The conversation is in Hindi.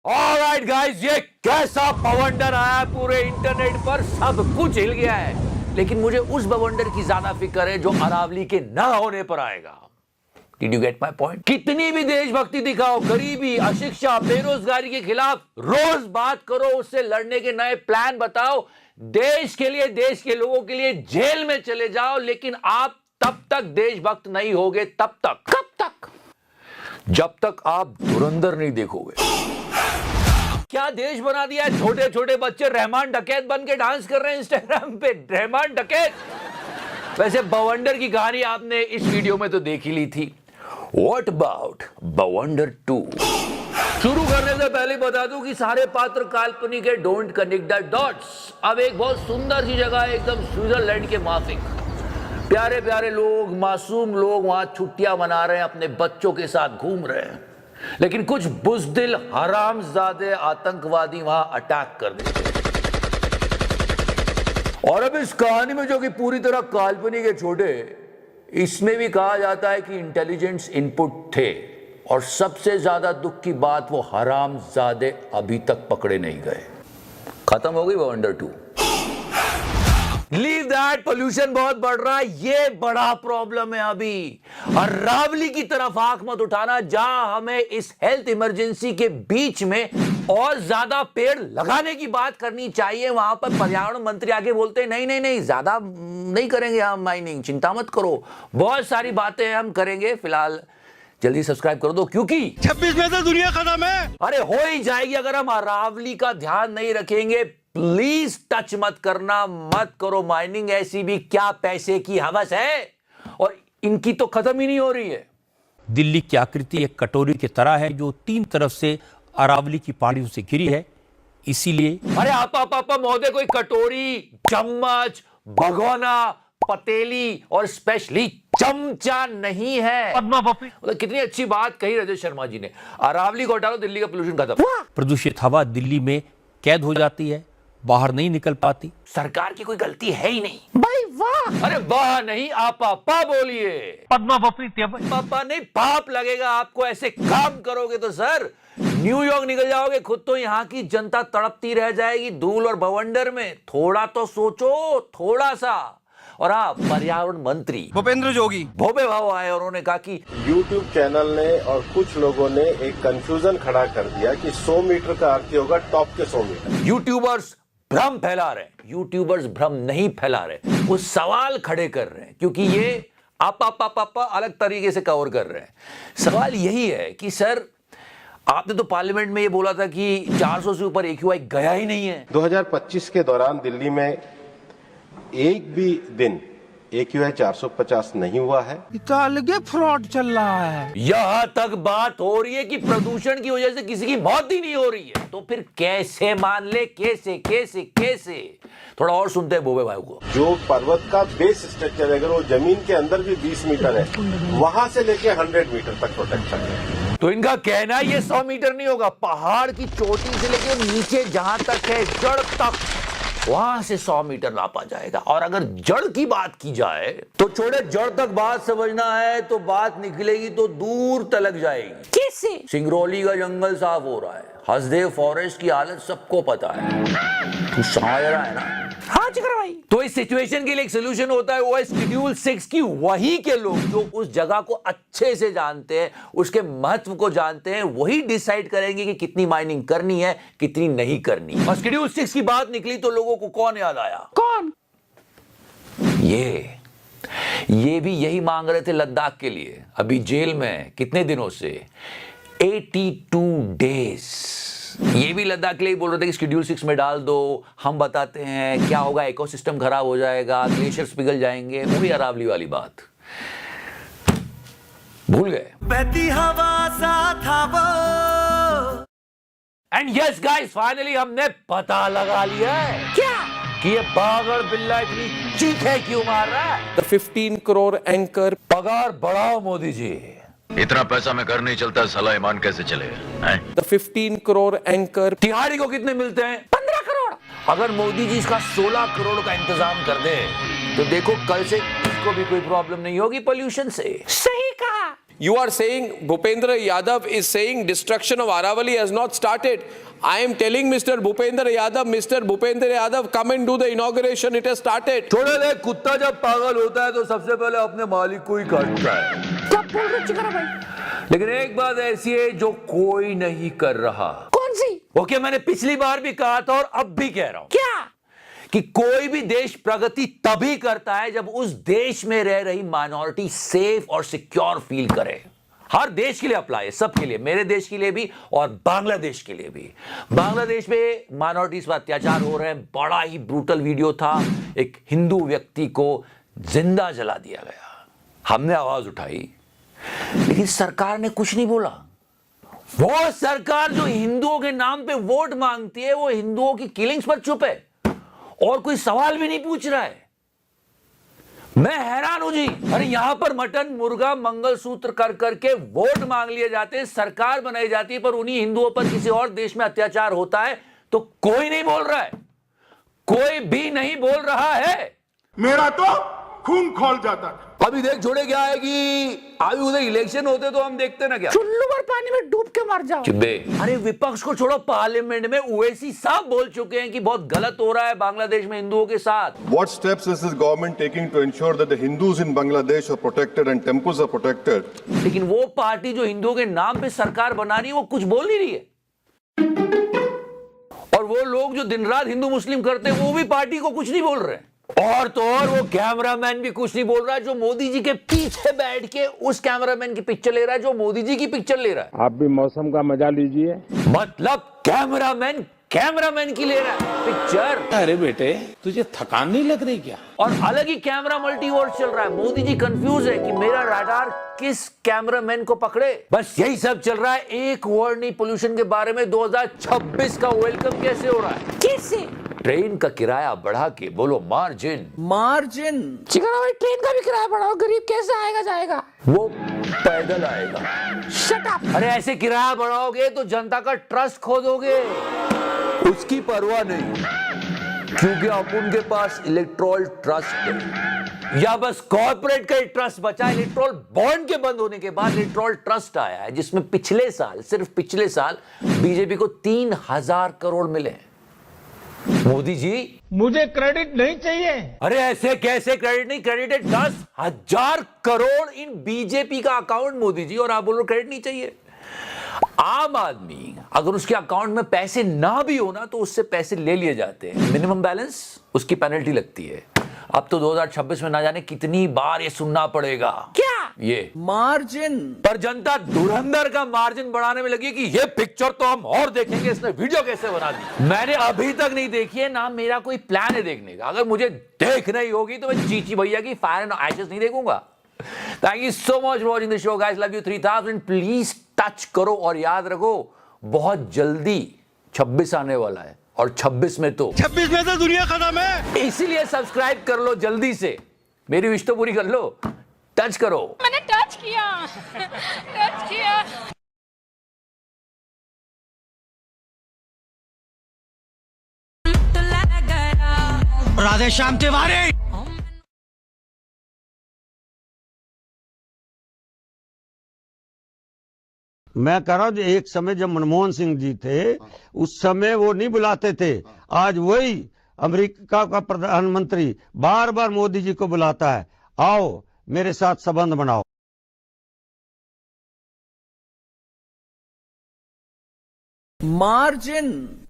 ऑलराइट गाइस, ये कैसा बवंडर आया पूरे इंटरनेट पर, सब कुछ हिल गया है। लेकिन मुझे उस बवंडर की ज्यादा फिक्र है जो अरावली के ना होने पर आएगा। Did you get my point? कितनी भी देशभक्ति दिखाओ, गरीबी, अशिक्षा, बेरोजगारी के खिलाफ रोज बात करो, उससे लड़ने के नए प्लान बताओ, देश के लिए, देश के लोगों के लिए जेल में चले जाओ, लेकिन आप तब तक देशभक्त नहीं होगे। तब तक, कब तक? जब तक आप धुरंधर नहीं देखोगे। क्या देश बना दिया है? छोटे छोटे बच्चे रहमान डकैत बन के डांस कर रहे हैं इंस्टाग्राम पे। रहमान डकैत। वैसे बवंडर की कहानी आपने इस वीडियो में तो देख ही ली थी। What about बवंडर 2? शुरू करने से पहले बता दूं कि सारे पात्र काल्पनिक है। Don't connect the dots. अब एक बहुत सुंदर सी जगह है, एकदम स्विट्जरलैंड के माफिक। प्यारे प्यारे लोग, मासूम लोग वहां छुट्टियां मना रहे हैं, अपने बच्चों के साथ घूम रहे हैं। लेकिन कुछ बुज़दिल हरामजादे आतंकवादी वहां अटैक कर देते हैं। और अब इस कहानी में, जो कि पूरी तरह काल्पनिक है छोटे, इसमें भी कहा जाता है कि इंटेलिजेंस इनपुट थे। और सबसे ज्यादा दुख की बात, वो हरामजादे अभी तक पकड़े नहीं गए। खत्म हो गई बवंडर 2। लीव दैट, पोल्यूशन बहुत बढ़ रहा है, ये बड़ा प्रॉब्लम है अभी। और अरावली की तरफ आंख मत उठाना, जहां हमें इस हेल्थ इमरजेंसी के बीच में और ज्यादा पेड़ लगाने की बात करनी चाहिए, वहां पर पर्यावरण मंत्री आगे बोलते हैं नहीं नहीं नहीं, ज्यादा नहीं करेंगे हम माइनिंग, चिंता मत करो, बहुत सारी बातें हम करेंगे। फिलहाल जल्दी सब्सक्राइब कर दो, क्योंकि 26 में तो दुनिया खत्म है। अरे हो ही जाएगी अगर हम अरावली का ध्यान नहीं रखेंगे। प्लीज टच मत करना, मत करो माइनिंग। ऐसी भी क्या पैसे की हवस है, और इनकी तो खत्म ही नहीं हो रही है। दिल्ली की आकृति एक कटोरी की तरह है जो 3 तरफ से अरावली की पहाड़ियों से घिरी है। इसीलिए अरे आपा महोदय, कोई कटोरी, चम्मच, भगोना, पतेली और स्पेशली चमचा नहीं है। मतलब कितनी अच्छी बात कही राजेश शर्मा जी ने। अरावली को हटा दो, दिल्ली का पोल्यूशन खत्म। प्रदूषित हवा दिल्ली में कैद हो जाती है, बाहर नहीं निकल पाती। सरकार की कोई गलती है ही नहीं। भाई वाह! अरे वाह नहीं, आपा बोलिए। पापा नहीं, पाप लगेगा आपको, ऐसे काम करोगे तो सर। न्यूयॉर्क निकल जाओगे खुद तो यहाँ की जनता तड़पती रह जाएगी धूल और बवंडर में। थोड़ा तो सोचो, थोड़ा सा। और हाँ, पर्यावरण मंत्री भूपेंद्र जोगी भोपे भाव आए और उन्होंने कहा कि यूट्यूब चैनल ने और कुछ लोगों ने एक कंफ्यूजन खड़ा कर दिया कि 100 मीटर का अर्थ होगा टॉप के 100 मीटर। यूट्यूबर्स भ्रम फैला रहे हैं। यूट्यूबर्स भ्रम नहीं फैला रहे, वो सवाल खड़े कर रहे हैं, क्योंकि ये आप अलग तरीके से कवर कर रहे हैं। सवाल यही है कि सर, आपने तो पार्लियामेंट में ये बोला था कि 400 से ऊपर AQI गया ही नहीं है। 2025 के दौरान दिल्ली में एक भी दिन AQI 450 नहीं हुआ है। इतना अलगे फ्रॉड चल रहा है। यहां तक बात हो रही है कि प्रदूषण की वजह से किसी की मौत ही नहीं हो रही है। तो फिर कैसे मान ले? कैसे? थोड़ा और सुनते हैं भोबे भाई को। जो पर्वत का बेस स्ट्रक्चर है, अगर वो जमीन के अंदर भी 20 मीटर है, वहां से लेके 100 मीटर तक प्रोटेक्शन है। तो इनका कहना है ये 100 मीटर नहीं होगा, पहाड़ की चोटी से लेके नीचे जहां तक है, जड़ तक, वहां से 100 मीटर नापा जाएगा। और अगर जड़ की बात की जाए तो छोड़े, जड़ तक बात समझना है तो बात निकलेगी तो दूर तलक जाएगी। कैसे? सिंगरौली का जंगल साफ हो रहा है, हसदेव फॉरेस्ट की हालत सबको पता है। तू समझ रहा है ना? हाँ जिगर भाई। तो इस सिचुएशन के लिए एक सोल्यूशन होता है, वो है शेड्यूल 6 की। वही के लोग जो उस जगह को अच्छे से जानते हैं, उसके महत्व को जानते हैं, वही डिसाइड करेंगे कि कितनी माइनिंग करनी है, कितनी नहीं करनी। और शेड्यूल 6 की बात निकली तो लोगों को कौन याद आया? कौन? ये भी यही मांग रहे थे लद्दाख के लिए। अभी जेल में कितने दिनों से? 82 डेज। ये भी लद्दाख के लिए बोल रहे थे कि शेड्यूल 6 में डाल दो, हम बताते हैं क्या होगा, इकोसिस्टम खराब हो जाएगा, ग्लेशियर्स पिघल जाएंगे। वो भी अरावली वाली बात भूल गए। बहती हवा सा था वो। एंड यस गाइस, फाइनली हमने पता लगा लिया है। क्या? कि ये बागर बिल्ला इतनी चीखे क्यों मार रहा है? The 15 crore anchor पगार बढ़ाओ मोदी जी। इतना पैसा में घर नहीं चलता, साला ईमान कैसे चलेगा? The 15 crore anchor तिहाड़ी को कितने मिलते हैं? 15 करोड़। अगर मोदी जी इसका 16 करोड़ का इंतजाम कर दे तो देखो, कल से इसको भी कोई प्रॉब्लम नहीं होगी पोल्यूशन से। सही कहा। You are saying Bhupendra Yadav is saying destruction of Aravali has not started. I am telling Mr. Bhupendra Yadav, come and do the inauguration. It has started. छोड़े दे, कुत्ता जब पागल होता है तो सबसे पहले अपने मालिक को ही काटता है। क्या बोल रहे चिकरा भाई? लेकिन एक बात ऐसी है जो कोई नहीं कर रहा। कौन सी? ओके, मैंने पिछली बार भी कहा था और अब भी कह रहा हूं क्या? कि कोई भी देश प्रगति तभी करता है जब उस देश में रह रही माइनॉरिटी सेफ और सिक्योर फील करे। हर देश के लिए अप्लाई है, सबके लिए, मेरे देश के लिए भी और बांग्लादेश के लिए भी। बांग्लादेश में माइनॉरिटीज पर अत्याचार हो रहे हैं। बड़ा ही ब्रूटल वीडियो था, एक हिंदू व्यक्ति को जिंदा जला दिया गया। हमने आवाज उठाई लेकिन सरकार ने कुछ नहीं बोला। वो सरकार जो हिंदुओं के नाम पे वोट मांगती है वो हिंदुओं की किलिंग्स पर चुप है और कोई सवाल भी नहीं पूछ रहा है। मैं हैरान हूं जी। अरे यहां पर मटन मुर्गा मंगलसूत्र कर करके वोट मांग लिए जाते हैं, सरकार बनाई जाती है, पर उन्हीं हिंदुओं पर किसी और देश में अत्याचार होता है तो कोई नहीं बोल रहा है, कोई भी नहीं बोल रहा है। मेरा तो खून खोल जाता था। अभी देख छोड़े क्या है कि अभी उधर इलेक्शन होते तो हम देखते ना क्या, चुल्लू भर पानी में डूब के मर जाओ। चिब्बे, अरे विपक्ष को छोड़ो, पार्लियामेंट में ओवैसी साहब बोल चुके हैं कि बहुत गलत हो रहा है बांग्लादेश में हिंदुओं के साथ। What steps is this government taking to ensure that the Hindus in Bangladesh are protected and temples are protected? लेकिन वो पार्टी जो हिंदुओं के नाम पे सरकार बना रही है वो कुछ बोल नहीं रही है, और वो लोग जो दिन रात हिंदू मुस्लिम करते हैं वो भी पार्टी को कुछ नहीं बोल रहे। और तो और वो कैमरामैन भी कुछ नहीं बोल रहा है जो मोदी जी के पीछे बैठ के उस कैमरामैन की पिक्चर ले रहा है जो मोदी जी की पिक्चर ले रहा है। आप भी मौसम का मजा लीजिए। मतलब कैमरामैन की ले रहा है पिक्चर। अरे बेटे, तुझे थकान नहीं लग रही क्या? और अलग ही कैमरा मल्टीवर्स चल रहा है। मोदी जी कंफ्यूज है कि मेरा रडार किस कैमरामैन को पकड़े। बस यही सब चल रहा है। एक वर्ड नहीं पोल्यूशन के बारे में। 2026 का वेलकम कैसे हो रहा है? कैसे? ट्रेन का किराया बढ़ा के बोलो मार्जिन। चिकरा भाई, ट्रेन का भी किराया बढ़ाओ, गरीब कैसे आएगा जाएगा? वो पैदल आएगा। Shut up. अरे ऐसे किराया बढ़ाओगे तो जनता का ट्रस्ट खो दोगे। उसकी परवाह नहीं, क्योंकि अब उनके पास इलेक्ट्रोल ट्रस्ट है, या बस कॉर्पोरेट का ही ट्रस्ट बचा। इलेक्ट्रोल बॉन्ड के बंद होने के बाद इलेक्ट्रोल ट्रस्ट आया है, जिसमें पिछले साल, सिर्फ पिछले साल बीजेपी को 3000 करोड़ मिले। मोदी जी, मुझे क्रेडिट नहीं चाहिए। अरे ऐसे कैसे क्रेडिट नहीं? क्रेडिट है 10,000 करोड़ इन बीजेपी का अकाउंट मोदी जी, और आप बोल रहे क्रेडिट नहीं चाहिए। आम आदमी अगर उसके अकाउंट में पैसे ना भी हो ना तो उससे पैसे ले लिए जाते हैं। मिनिमम बैलेंस, उसकी पेनल्टी लगती है। अब तो 2026 में ना जाने कितनी बार ये सुनना पड़ेगा। क्या? ये मार्जिन। पर जनता धुरंधर का मार्जिन बढ़ाने में लगी कि ये पिक्चर तो हम और देखेंगे, इसने वीडियो कैसे बना दी। मैंने अभी तक नहीं देखी है, ना मेरा कोई प्लान है देखने का। अगर मुझे देखना ही होगी तो मैं चीची भैया की फायर एंड एशेस नहीं देखूंगा। Thank you so much for watching the show guys, love you 3000। Please touch करो और याद रखो बहुत जल्दी 26 आने वाला है, और 26 में तो 26 में तो दुनिया खत्म है। इसीलिए सब्सक्राइब कर लो जल्दी से, मेरी विश तो पूरी कर लो। टच करो। मैंने टच किया। टच किया। राधे श्याम तिवारी। मैं कह रहा हूं, एक समय जब मनमोहन सिंह जी थे उस समय वो नहीं बुलाते थे। आज वही अमेरिका का प्रधानमंत्री बार बार मोदी जी को बुलाता है, आओ मेरे साथ संबंध बनाओ। मार्जिन